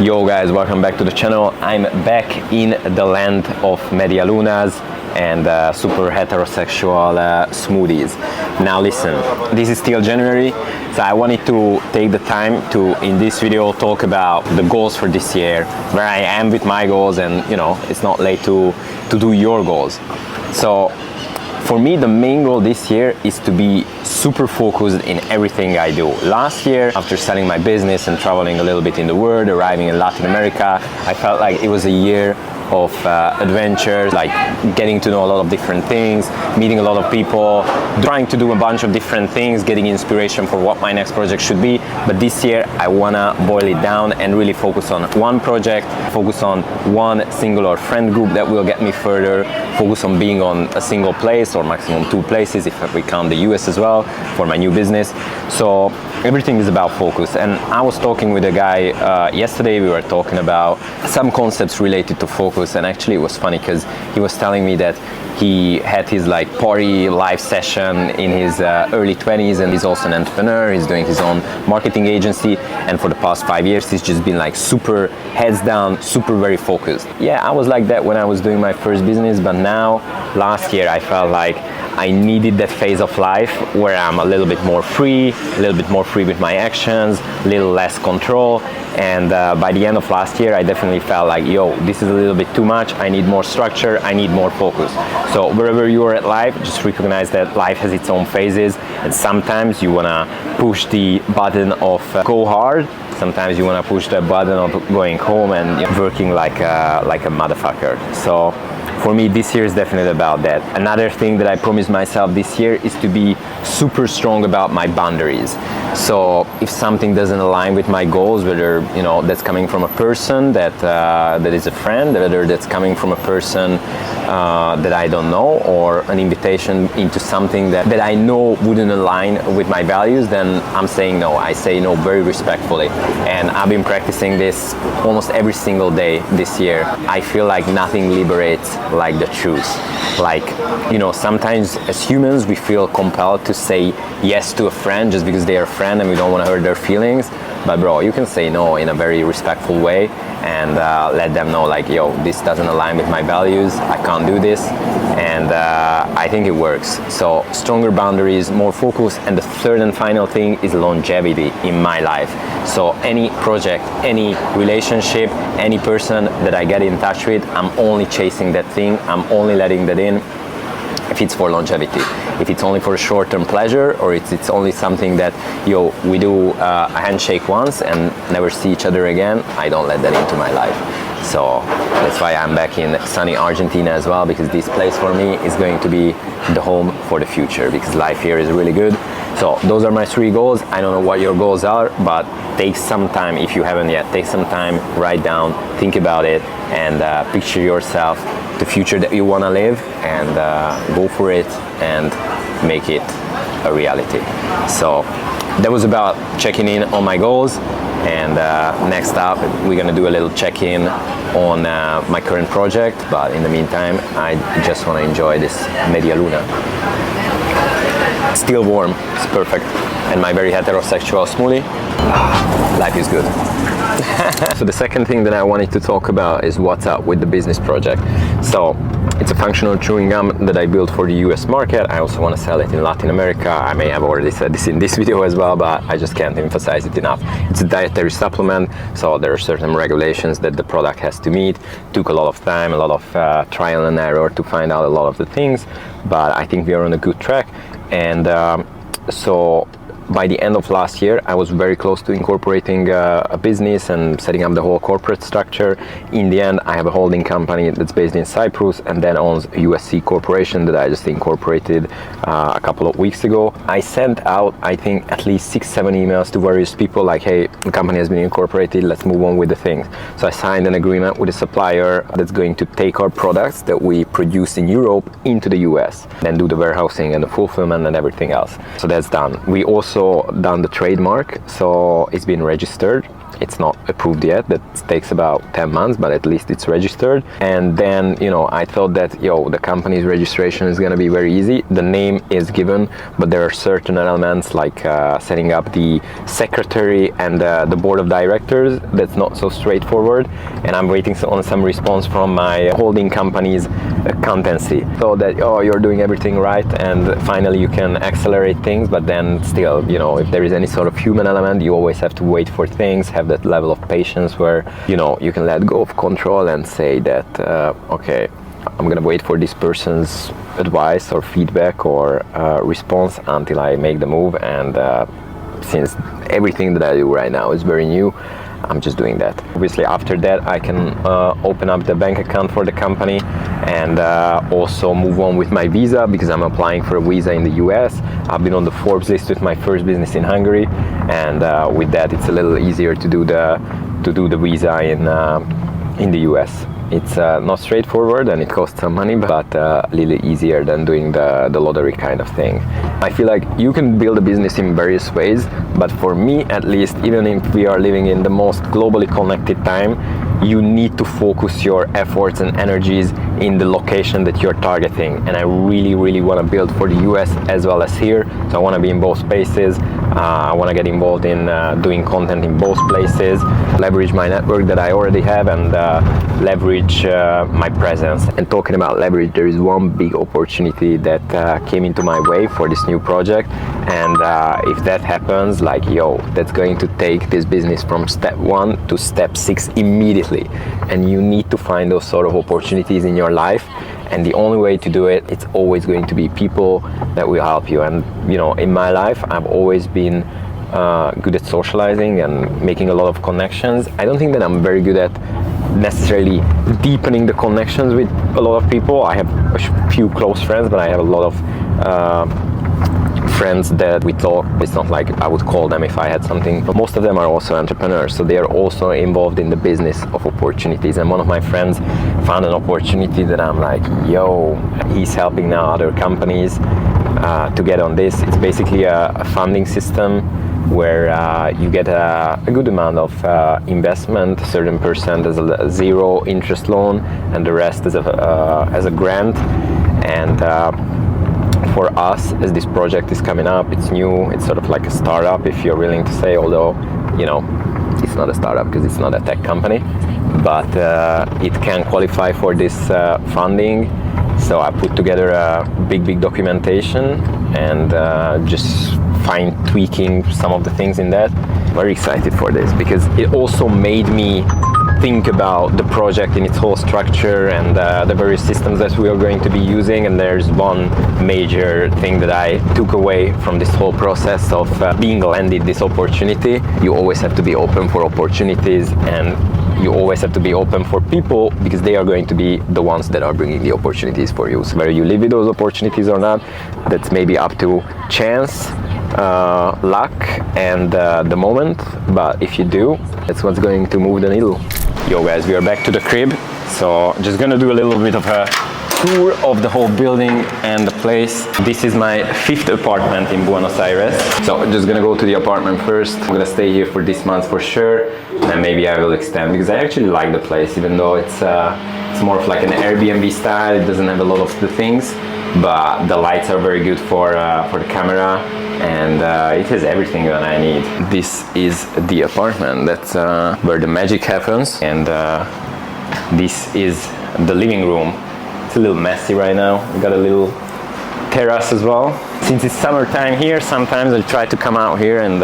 Yo guys, welcome back to the channel. I'm back in the land of media lunas and super heterosexual smoothies. Now listen, this is still January, so I wanted to take the time to, in this video, talk about the goals for this year, where I am with my goals, and you know, it's not late to do your goals. So for me, the main goal this year is to be super focused in everything I do. Last year, after selling my business and traveling a little bit in the world, arriving in Latin America, I felt like it was a year of adventures, like getting to know a lot of different things, meeting a lot of people, trying to do a bunch of different things, getting inspiration for what my next project should be. But this year I wanna boil it down and really focus on one project, focus on one singular friend group that will get me further, focus on being on a single place or maximum 2 places if we count the US as well for my new business. So everything is about focus. And I was talking with a guy yesterday. We were talking about some concepts related to focus, and actually it was funny because he was telling me that he had his like party live session in his early 20s, and he's also an entrepreneur. He's doing his own marketing agency, and for the past 5 years he's just been like super heads down, super very focused. Yeah, I was like that when I was doing my first business, but now last year I felt like I needed that phase of life where I'm a little bit more free with my actions, a little less control. And by the end of last year, I definitely felt like, yo, this is a little bit too much. I need more structure, I need more focus. So wherever you are at life, just recognize that life has its own phases, and sometimes you wanna push the button of go hard. Sometimes you wanna push the button of going home and working like a motherfucker. So for me, this year is definitely about that. Another thing that I promised myself this year is to be super strong about my boundaries. So if something doesn't align with my goals, whether you know that's coming from a person that is a friend, whether that's coming from a person that I don't know, or an invitation into something that I know wouldn't align with my values, then I'm saying no. I say no very respectfully, and I've been practicing this almost every single day this year. I feel like nothing liberates like the truth. Like, you know, sometimes as humans we feel compelled to say yes to a friend just because they are a friend and we don't want to hurt their feelings. But bro, you can say no in a very respectful way and let them know like, yo, this doesn't align with my values, I can't do this. And I think it works. So stronger boundaries, more focus, and the third and final thing is longevity in my life. So any project, any relationship, any person that I get in touch with, I'm only chasing that thing, I'm only letting that in if it's for longevity. If it's only for a short-term pleasure, or it's only something that, yo, we do a handshake once and never see each other again, I don't let that into my life. So that's why I'm back in sunny Argentina as well, because this place for me is going to be the home for the future, because life here is really good. So those are my 3 goals. I don't know what your goals are, but take some time, if you haven't yet, take some time, write down, think about it, and picture yourself the future that you want to live, and go for it and make it a reality. So that was about checking in on my goals, and next up we're gonna do a little check-in on my current project. But in the meantime, I just want to enjoy this media luna. Still warm, it's perfect, and my very heterosexual smoothie. Life is good. So the second thing that I wanted to talk about is what's up with the business project. So it's a functional chewing gum that I built for the US market. I also want to sell it in Latin America. I may have already said this in this video as well, but I just can't emphasize it enough. It's a dietary supplement, so there are certain regulations that the product has to meet. Took a lot of time, a lot of trial and error to find out a lot of the things, but I think we are on a good track. And so by the end of last year, I was very close to incorporating a business and setting up the whole corporate structure. In the end, I have a holding company that's based in Cyprus and then owns a USC corporation that I just incorporated a couple of weeks ago. I sent out, I think, at least 6-7 emails to various people like, hey, the company has been incorporated, let's move on with the things. So I signed an agreement with a supplier that's going to take our products that we produce in Europe into the US, then do the warehousing and the fulfillment and everything else. So that's done. We also done the trademark, so it's been registered. It's not approved yet. That takes about 10 months, but at least it's registered. And then, you know, I thought that, the company's registration is going to be very easy. The name is given, but there are certain elements like setting up the secretary and the board of directors. That's not so straightforward, and I'm waiting on some response from my holding company's accountancy, so that you're doing everything right and finally you can accelerate things. But then still, if there is any sort of human element, you always have to wait for things, have that level of patience where you can let go of control and say that okay, I'm gonna wait for this person's advice or feedback or response until I make the move. And since everything that I do right now is very new, I'm just doing that. Obviously after that I can open up the bank account for the company and also move on with my visa, because I'm applying for a visa in the US. I've been on the Forbes list with my first business in Hungary, and with that it's a little easier to do the visa in the US. It's not straightforward and it costs some money, but a little easier than doing the lottery kind of thing. I feel like you can build a business in various ways, but for me at least, even if we are living in the most globally connected time, you need to focus your efforts and energies in the location that you're targeting. And I really want to build for the US as well as here. So I want to be in both spaces. I want to get involved in doing content in both places, leverage my network that I already have, and leverage my presence. And talking about leverage, there is one big opportunity that came into my way for this new project. And if that happens, that's going to take this business from step 1 to step 6 immediately. And you need to find those sort of opportunities in your life. And the only way to do it, it's always going to be people that will help you. And in my life, I've always been good at socializing and making a lot of connections. I don't think that I'm very good at necessarily deepening the connections with a lot of people. I have a few close friends, but I have a lot of friends that we talk. It's not like I would call them if I had something, but most of them are also entrepreneurs, so they are also involved in the business of opportunities. And one of my friends found an opportunity that I'm like, he's helping now other companies to get on this. It's basically a funding system where you get a good amount of investment, a certain percent as a zero interest loan, and the rest as a grant. And for us, as this project is coming up, it's new, it's sort of like a startup, if you're willing to say, although it's not a startup because it's not a tech company, but it can qualify for this funding. So I put together a big documentation and just fine tweaking some of the things in that. Very excited for this because it also made me think about the project in its whole structure and the various systems that we are going to be using. And there's one major thing that I took away from this whole process of being landed this opportunity. You always have to be open for opportunities, and you always have to be open for people, because they are going to be the ones that are bringing the opportunities for you. So whether you live with those opportunities or not, that's maybe up to chance, luck, and the moment. But if you do, that's what's going to move the needle. Yo guys, we are back to the crib. So just gonna do a little bit of a tour of the whole building and the place. This is my 5th apartment in Buenos Aires. So I'm just gonna go to the apartment first. I'm gonna stay here for this month for sure, and maybe I will extend, because I actually like the place, even though it's more of like an Airbnb style. It doesn't have a lot of the things, but the lights are very good for the camera, and it has everything that I need. This is the apartment. That's where the magic happens, and this is the living room. It's a little messy right now. We got a little terrace as well. Since it's summertime here, sometimes I try to come out here and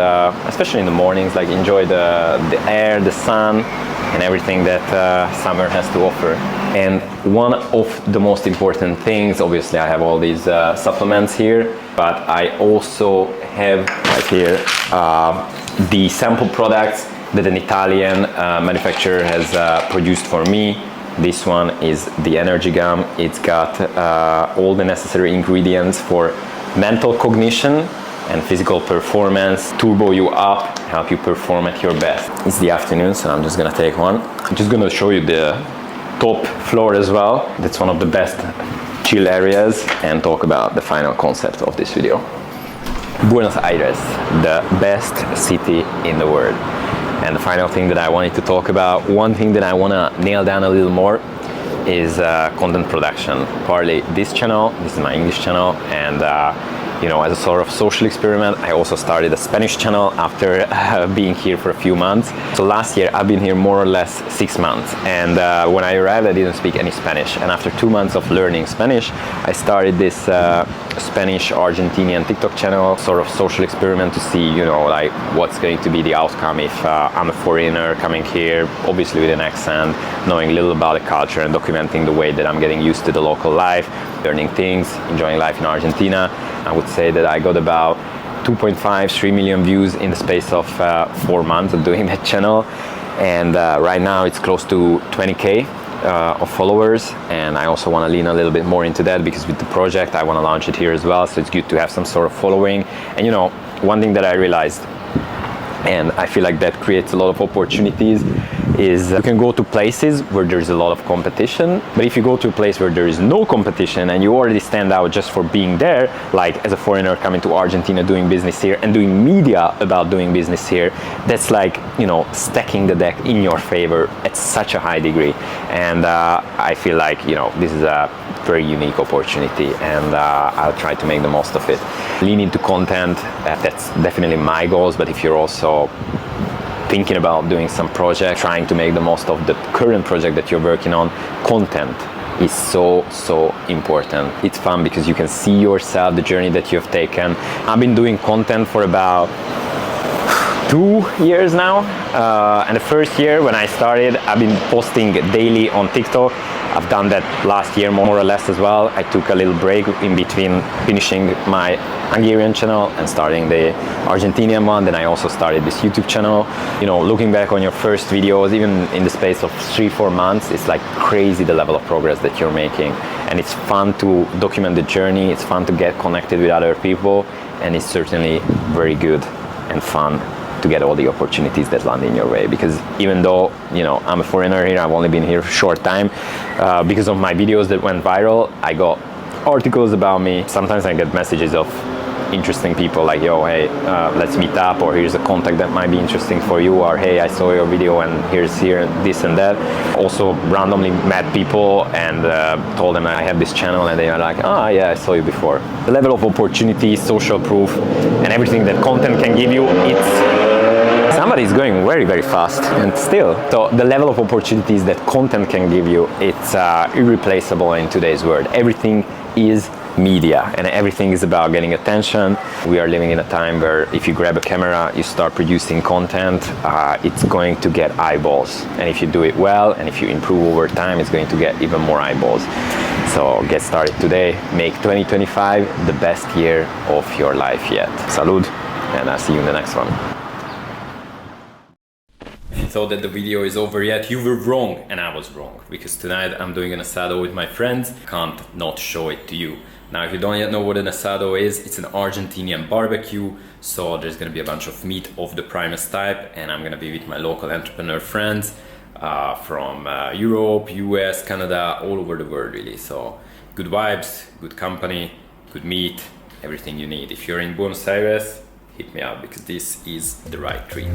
especially in the mornings, like enjoy the air, the sun, and everything that summer has to offer. And one of the most important things, obviously I have all these supplements here, but I also have right here the sample products that an Italian manufacturer has produced for me. This one is the energy gum. It's got all the necessary ingredients for mental cognition and physical performance, turbo you up, help you perform at your best. It's the afternoon, so I'm just gonna take one. I'm just gonna show you the top floor as well. That's one of the best chill areas, and talk about the final concept of this video. Buenos Aires, the best city in the world. And the final thing that I wanted to talk about, one thing that I want to nail down a little more, is content production. Partly this channel, this is my English channel, and as a sort of social experiment, I also started a Spanish channel after being here for a few months. So last year I've been here more or less 6 months, and when I arrived I didn't speak any Spanish, and after 2 months of learning Spanish I started this Spanish Argentinian TikTok channel, sort of social experiment to see like what's going to be the outcome if I'm a foreigner coming here, obviously with an accent, knowing a little about the culture and documenting the way that I'm getting used to the local life, learning things, enjoying life in Argentina. I would say that I got about 2.5-3 million views in the space of 4 months of doing that channel, and right now it's close to 20k of followers, and I also want to lean a little bit more into that because with the project I want to launch it here as well, so it's good to have some sort of following. And one thing that I realized, and I feel like that creates a lot of opportunities, is you can go to places where there's a lot of competition, but if you go to a place where there is no competition and you already stand out just for being there, like as a foreigner coming to Argentina, doing business here and doing media about doing business here, that's like stacking the deck in your favor at such a high degree. And I feel like this is a very unique opportunity, and I'll try to make the most of it. Lean into content, that's definitely my goals, but if you're also thinking about doing some project, trying to make the most of the current project that you're working on, content is so important. It's fun because you can see yourself, the journey that you've taken. I've been doing content for about 2 years now, and the first year when I started, I've been posting daily on TikTok. I've done that last year more or less as well. I took a little break in between finishing my Hungarian channel and starting the Argentinian one. Then I also started this YouTube channel. Looking back on your first videos, even in the space of 3-4 months, it's like crazy the level of progress that you're making. And it's fun to document the journey, it's fun to get connected with other people, and it's certainly very good and fun to get all the opportunities that land in your way. Because even though I'm a foreigner here, I've only been here for a short time, because of my videos that went viral, I got articles about me. Sometimes I get messages of interesting people like, yo, hey, let's meet up, or here's a contact that might be interesting for you, or hey, I saw your video and here's this and that. Also randomly met people and told them I have this channel, and they are like, yeah, I saw you before. The level of opportunity, social proof, and everything that content can give you, somebody's going very, very fast, and still, so the level of opportunities that content can give you, it's irreplaceable in today's world. Everything is media, and everything is about getting attention. We are living in a time where if you grab a camera, you start producing content, it's going to get eyeballs, and if you do it well and if you improve over time, it's going to get even more eyeballs. So get started today, make 2025 the best year of your life yet. Salud, and I'll see you in the next one. Thought that the video is over yet, you were wrong, and I was wrong, because tonight I'm doing an asado with my friends. Can't not show it to you. Now, if you don't yet know what an asado is, it's an Argentinian barbecue, so there's gonna be a bunch of meat of the primest type, and I'm gonna be with my local entrepreneur friends from Europe, US, Canada, all over the world really. So good vibes, good company, good meat, everything you need. If you're in Buenos Aires, hit me up, because this is the right treat.